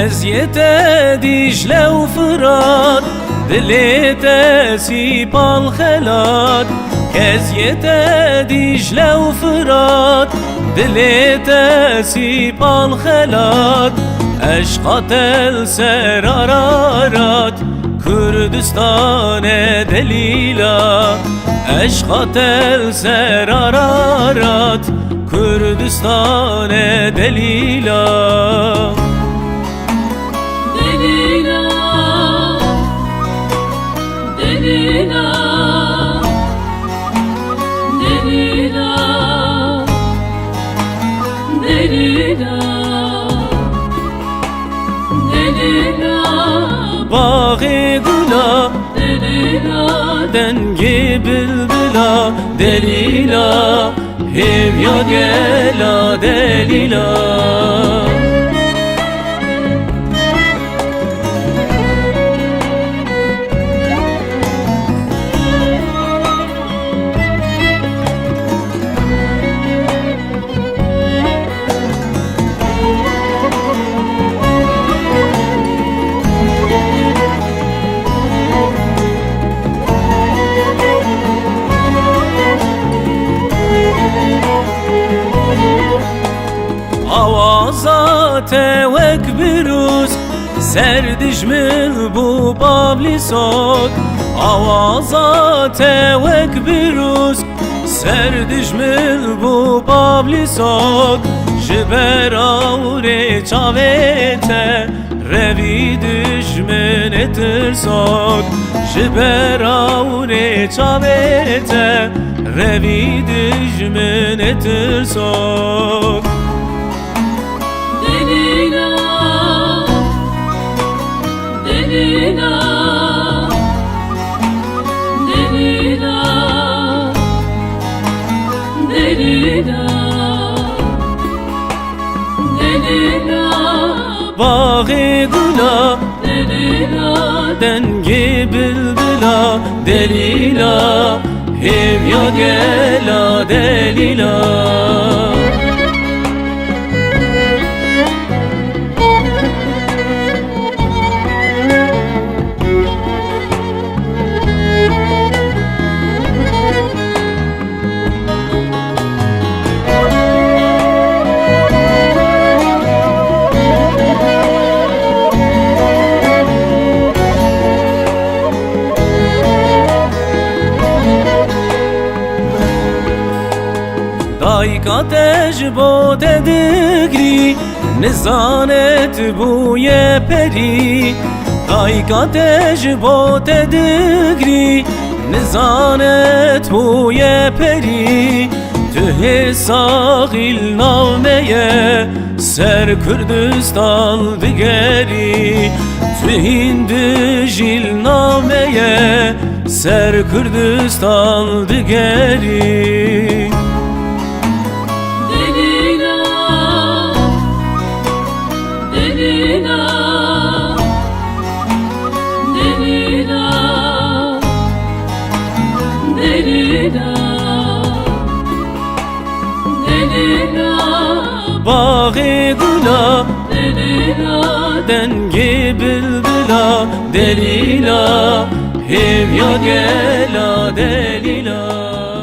Kezyete Dicle u Fırat, Dilete Sipal Helat. Kezyete Dicle u Fırat, Dilete Sipal Helat. Eşkat el ser Ararat, Kürdistan'e delila. Eşkat el ser Ararat, Kürdistan'e delila. Delila, delila, delila, delila, delila. Bağı gula, Delila, dengi bülbüla, delila. Hevya gela delila. Avazate vek biruz, serdijmil bu babli sot. Avazate vek biruz, serdijmil bu babli sot. Jiber avre çavete, revi düşmen etir sot. Jiber avre çavete, revi düşmen etir sot. delila, delila, delila, delila, delila, Bağı gula, delila, dengi bülbüla, delila. Hevya gela delila. Dayka tecbo dedigri, nizanet buye peri. Dayka tecbo dedigri, nizanet buye peri. Tühe sahil navmeye, ser Kürdistan digeri. Tühindü jil navmeye, ser Kürdistan digeri. delila, delila, delila, delila, delila, Bağı gula, delila, dengi bülbüla, delila. Hevya gela delila.